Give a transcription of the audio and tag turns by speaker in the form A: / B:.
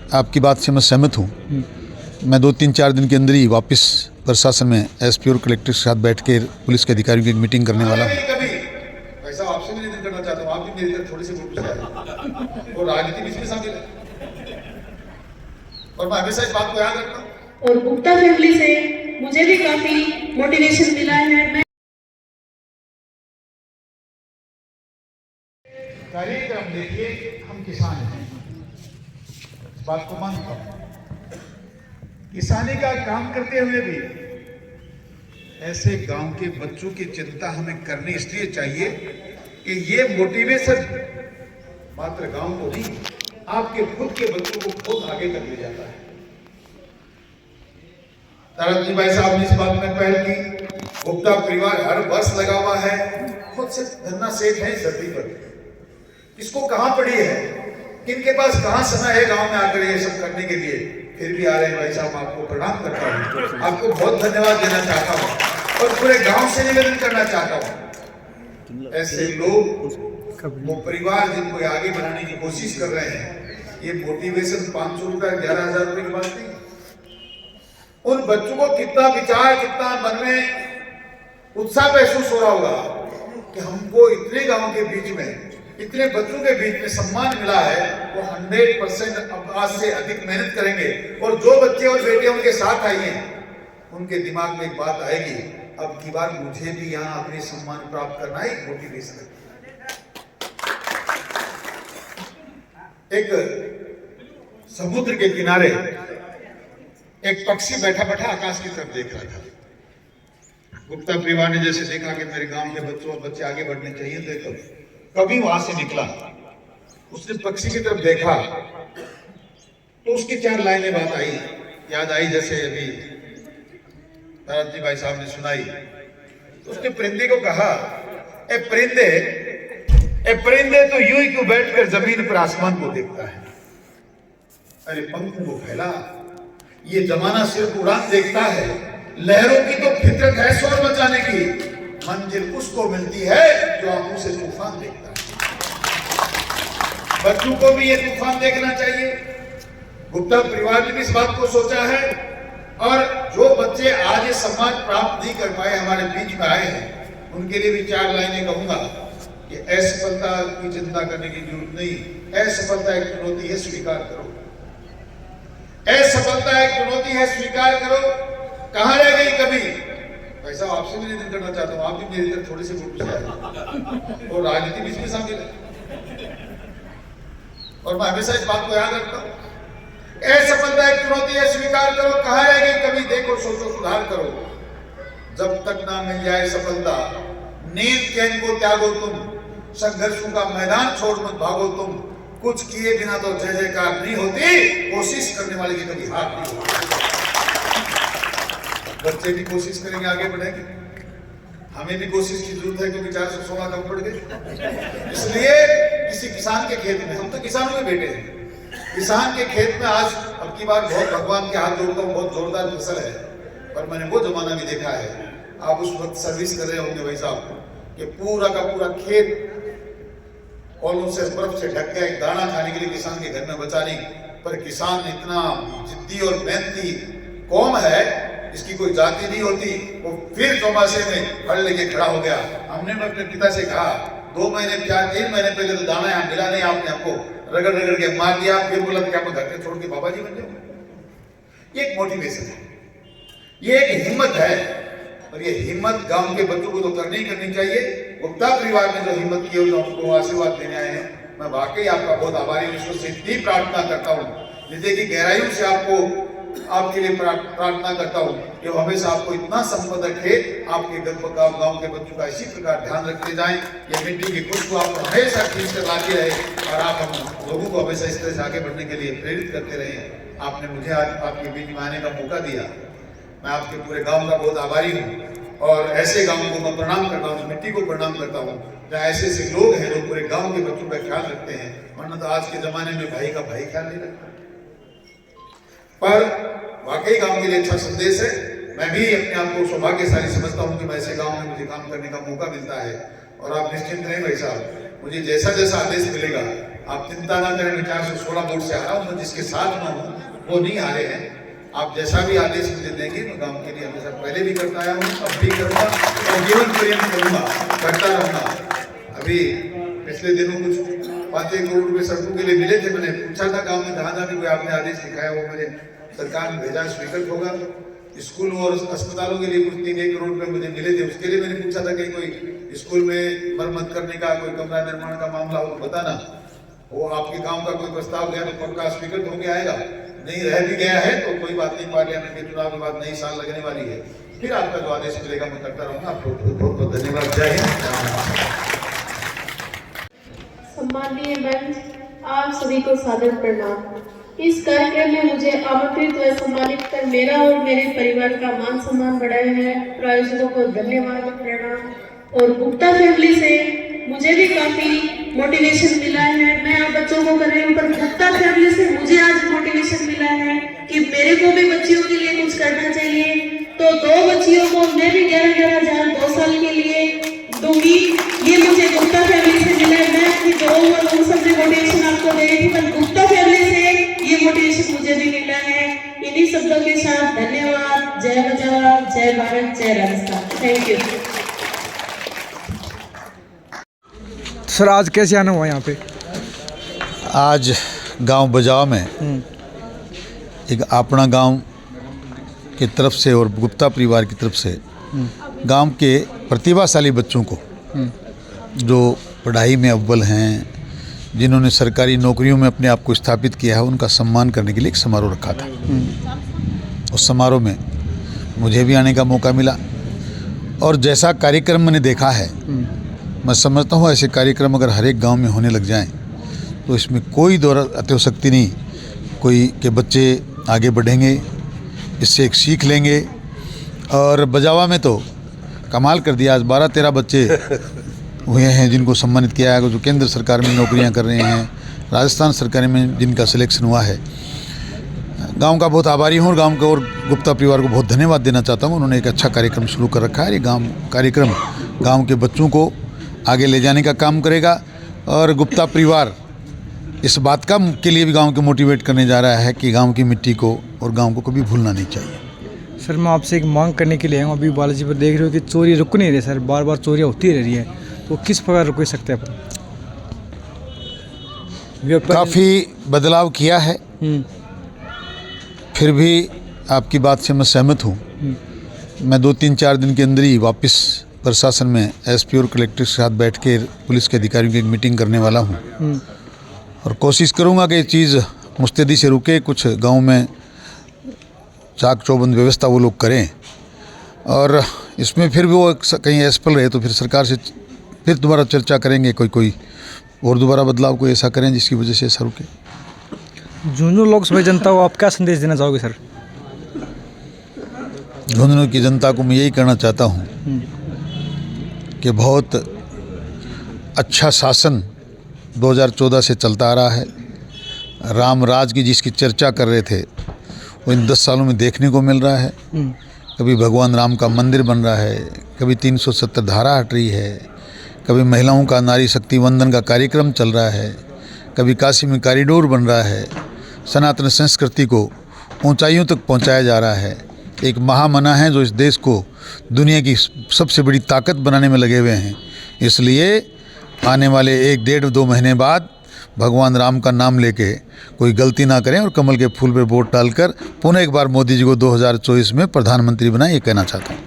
A: आपकी बात से मैं सहमत हूँ। मैं 2-3-4 दिन के अंदर ही वापस प्रशासन में एसपी और कलेक्टर के साथ बैठ के पुलिस के अधिकारियों की एक मीटिंग करने वाला हूँ।
B: कभी ऐसा आपसे भी निवेदन करना चाहता हूँ, आप भी मेरी तरफ थोड़ी सी वोट है और राजनीति बीच में शामिल है और मैं हमेशा इस बात को याद रखता हूँ।
C: और गुप्ता फैमिली से मुझे भी काफी मोटिवेशन मिला है।
B: कार्यक्रम देखिए, हम किसान हैं, इस बात को मानता हूं। किसानी का काम करते हुए भी ऐसे गांव के बच्चों की चिंता हमें करनी इसलिए चाहिए कि ये मोटिवेशन मात्र गांव को नहीं, आपके खुद के बच्चों को खुद आगे तक ले जाता है। ताराजी भाई साहब ने इस बात में पहल की। गुप्ता परिवार हर वर्ष लगा हुआ है, खुद से धन्ना सेठ है इस धरती पर। इसको कहां पड़ी है, किनके पास कहां समय है गांव में आकर ये सब करने के लिए, फिर भी आ रहे हैं। भाई साहब आपको प्रणाम करता हूं, आपको बहुत धन्यवाद देना चाहता हूं और पूरे गांव से निवेदन करना चाहता हूं। ऐसे लोग, वो परिवार जिनको आगे बढ़ाने की कोशिश कर रहे हैं, ये मोटिवेशन 500 रुपए 11,000 रुपए की बात नहीं। उन बच्चों को कितना विचार, कितना मन में उत्साह महसूस हो रहा होगा कि हमको इतने गांव के बीच में, इतने बच्चों के बीच में सम्मान मिला है। वो 100% आज से अधिक मेहनत करेंगे और जो बच्चे और बेटियां उनके साथ आई हैं, उनके दिमाग में एक बात आएगी, अब की बार मुझे भी यहाँ अपने सम्मान प्राप्त करना है। मोटिवेशन एक समुद्र के किनारे एक पक्षी बैठा बैठा आकाश की तरफ देख रहा था। गुप्ता परिवार ने जैसे देखा कि मेरे गांव के बच्चों और बच्चे आगे बढ़ने चाहिए, देखो कभी वहां से निकला, उसने पक्षी की तरफ देखा तो उसकी 4 लाइनें बात आई, याद आई, जैसे अभी ताराजी भाई साहब ने सुनाई। तो उसने परिंदे को कहा, ए परिंदे तो यूं ही क्यों बैठकर जमीन पर आसमान को देखता है? अरे पंखों को फैला, ये जमाना सिर्फ उड़ान देखता है, लहरों की तो फितरत है शोर मचाने की, मंजिल उसको मिलती है जो आंखों से तूफान देखता है। बच्चों को भी ये तूफान देखना चाहिए। गुप्ता परिवार ने भी इस बात को सोचा है और जो बच्चे आज ये सम्मान प्राप्त नहीं कर पाए, हमारे बीच में आए हैं, उनके लिए भी 4 लाइनें कहूंगा कि असफलता की चिंता करने की जरूरत नहीं। असफलता एक चुनौती है, स्वीकार करो। असफलता एक चुनौती है, स्वीकार करो। कहां रह गई कभी? ऐसा आपसे भी निवेदन करना चाहता हूं, आप भी मेरी तरफ थोड़ी सी वोट है और राजनीति बीच में शामिल है और मैं हमेशा इस बात को याद रखता हूं। असफलता एक चुनौती है, स्वीकार करो। कहां रह गई कभी? देखो, सोचो, सुधार करो। जब तक ना मिल जाए सफलता, नींद चैन को त्यागो तुम, संघर्षों का मैदान छोड़ मत भागो तुम, कुछ किए बिना तो जय जयकार नहीं होती, कोशिश करने वाले की कभी हार नहीं होती। बच्चे भी कोशिश करेंगे, आगे बढ़ेंगे, हमें भी कोशिश की जरूरत है क्योंकि 416 कम पड़ गए। इसलिए किसी किसान के खेत में, हम तो किसानों के बेटे हैं, किसान के खेत में आज अब की बार बहुत भगवान के हाथ जोड़ता हूँ, बहुत जोरदार फसल है। पर मैंने वो जमाना भी देखा है, आप उस वक्त सर्विस कर रहे होंगे भाई साहब, कि पूरा का पूरा खेत ओलों से, बर्फ से ढक गया, एक दाना खाने के लिए किसान के घर में बचा नहीं। पर किसान इतना जिद्दी और मेहनती कौम है, इसकी कोई जाति नहीं होती। वो फिर चौमासे में फल लेके खड़ा हो गया। हमने अपने पिता से कहा, 2 महीने 4-3 महीने पहले तो दाना यहाँ मिला नहीं, आपने हमको रगड़ रगड़ के मार दिया, फिर बोला कि आप घर के छोड़ के बाबा जी बन जाओ। ये एक मोटिवेशन है, ये एक हिम्मत है और ये हिम्मत गांव के बच्चों को तो करनी चाहिए। गुप्ता परिवार ने जो हिम्मत की है, उनको आशीर्वाद देने आए हैं, मैं वाकई आपका बहुत आभारी हूं। ईश्वर से इतनी प्रार्थना करता हूँ, हृदय की गहराइयों से आपके लिए प्रार्थना करता हूँ कि वो हमेशा आपको इतना संपद रखे, आपके गांव के बच्चों का इसी प्रकार ध्यान रखते जाएं। ये मिट्टी की खुशबू आपको हमेशा खींच कर लाती रहे और आप हम लोगों को हमेशा इस तरह से आगे बढ़ने के लिए प्रेरित करते रहे। आपने मुझे आज आपके बीच में आने का मौका दिया, मैं आपके पूरे गांव का बहुत आभारी हूँ और ऐसे गांव को मैं प्रणाम करता हूँ, मिट्टी को प्रणाम करता हूँ जहाँ ऐसे ऐसे लोग हैं जो पूरे गांव के बच्चों का ख्याल रखते हैं। वरना तो आज के जमाने में भाई का भाई ख्याल नहीं रखता। पर वाकई गांव के लिए अच्छा संदेश है। मैं भी अपने आप को सौभाग्यशाली समझता हूँ कि मैं ऐसे गांव में मुझे काम करने का मौका मिलता है और आप निश्चिंत रहें भाई साहब, मुझे जैसा जैसा आदेश मिलेगा आप चिंता ना करें, मैं 416 वोट से आ रहा हूँ, मैं जिसके साथ में हूँ वो नहीं आ रहे हैं। आप जैसा भी आदेश मुझे देंगे मैं गाँव के लिए हमेशा पहले भी करता आया हूँ, अब भी करूँगा और जीवन पर्यंत करूँगा, करता रहूँगा। अभी पिछले दिनों कुछ 5 करोड़ रुपए सड़कों के लिए मिले थे, मैंने पूछा था गाँव में जहाँ भी कोई आपने आदेश लिखाया वो मेरे सरकार ने भेजा स्वीकृत होगा। स्कूल और अस्पतालों के लिए कुछ 3 करोड़ रुपए मुझे मिले थे, उसके लिए मैंने पूछा था कि कोई स्कूल में मरम्मत करने का कोई कमरा निर्माण का मामला हो तो बताना। वो आपके गांव का कोई प्रस्ताव गया तो पक्का स्वीकृत होकर आएगा, नहीं रह भी गया है तो कोई बात नहीं, पार्लियामेंट के चुनाव के बाद नई साल लगने वाली है, फिर आपका जो आदेश मिलेगा मैं करता रहूंगा। आपको बहुत बहुत धन्यवाद। जय हिंद।
C: सम्माननीय मंच, आप सभी को सादर प्रणाम। इस कार्यक्रम में मुझे आमंत्रित व सम्मानित कर मेरा और मेरे परिवार का मान सम्मान बढ़ाया है। प्रायोजकों को धन्यवाद, प्रणाम। और गुप्ता फैमिली से मुझे भी काफी मोटिवेशन मिला है। मैं आप बच्चों को कर रही हूँ, पर गुप्ता फैमिली से मुझे आज मोटिवेशन मिला है कि मेरे को भी बच्चियों के लिए कुछ करना चाहिए। तो 2 बच्चियों को मैं भी 11,000 2 साल के लिए दूंगी। ये मुझे गुप्ता फैमिली से मिला है। मैं अपनी जो सबसे मोटिवेशन आपको दे रही थी, पर गुप्ता फैमिली से ये मोटिवेशन मुझे भी मिला है। इन्हीं शब्दों के साथ धन्यवाद। जय बचावा, जय भारत, जय राजस्थान। Thank you.
D: सर आज कैसे आना हुआ यहाँ पे?
A: आज गांव बजावा में एक अपना गांव की तरफ से और गुप्ता परिवार की तरफ से गांव के प्रतिभाशाली बच्चों को जो पढ़ाई में अव्वल हैं, जिन्होंने सरकारी नौकरियों में अपने आप को स्थापित किया है, उनका सम्मान करने के लिए एक समारोह रखा था। उस समारोह में मुझे भी आने का मौका मिला और जैसा कार्यक्रम मैंने देखा है, मैं समझता हूँ ऐसे कार्यक्रम अगर हर एक गांव में होने लग जाएं तो इसमें कोई दौर अतिशक्ति नहीं, कोई के बच्चे आगे बढ़ेंगे, इससे एक सीख लेंगे। और बजावा में तो कमाल कर दिया, आज 12-13 बच्चे हुए हैं जिनको सम्मानित किया है, जो केंद्र सरकार में नौकरियां कर रहे हैं, राजस्थान सरकार में जिनका सिलेक्शन हुआ है। गांव का बहुत आभारी हूँ और गांव को और गुप्ता परिवार को बहुत धन्यवाद देना चाहता हूँ। उन्होंने एक अच्छा कार्यक्रम शुरू कर रखा है। ये कार्यक्रम गांव के बच्चों को आगे ले जाने का काम करेगा और गुप्ता परिवार इस बात का के लिए भी गांव को मोटिवेट करने जा रहा है कि गांव की मिट्टी को और गांव को कभी भूलना नहीं चाहिए।
D: सर मैं आपसे एक मांग करने के लिए आया हूँ। अभी बालाजी पर देख रहे हो कि चोरी रुक नहीं रही सर, बार बार चोरियाँ होती रह रही है, तो किस प्रकार रुक सकते हैं अपन?
A: काफ़ी बदलाव किया है, फिर भी आपकी बात से मैं सहमत हूँ। मैं 2-3-4 दिन के अंदर ही वापस प्रशासन में एसपी और कलेक्टर के साथ बैठ के पुलिस के अधिकारियों की एक मीटिंग करने वाला हूँ और कोशिश करूँगा कि ये चीज़ मुस्तैदी से रुके। कुछ गांव में चाक चौबंद व्यवस्था वो लोग करें और इसमें फिर भी वो कहीं असफल रहे तो फिर सरकार से फिर दोबारा चर्चा करेंगे, कोई और दोबारा बदलाव कोई ऐसा करें जिसकी वजह से ऐसा रुके।
D: झुंझुनू लोकसभा जनता को आप क्या संदेश देना चाहोगे सर?
A: झुंझुनू की जनता को मैं यही कहना चाहता हूँ कि बहुत अच्छा शासन 2014 से चलता आ रहा है। राम राज की जिसकी चर्चा कर रहे थे वो इन 10 सालों में देखने को मिल रहा है। कभी भगवान राम का मंदिर बन रहा है, कभी 370 धारा हट रही है, कभी महिलाओं का नारी शक्ति वंदन का कार्यक्रम चल रहा है, कभी काशी में कॉरिडोर बन रहा है। सनातन संस्कृति को ऊंचाइयों तक पहुंचाया जा रहा है। एक महामना है जो इस देश को दुनिया की सबसे बड़ी ताकत बनाने में लगे हुए हैं। इसलिए आने वाले 1-1.5-2 महीने बाद भगवान राम का नाम लेके कोई गलती ना करें और कमल के फूल पे वोट डालकर पुनः एक बार मोदी जी को 2024 में प्रधानमंत्री बनाएं, ये कहना चाहता हूँ।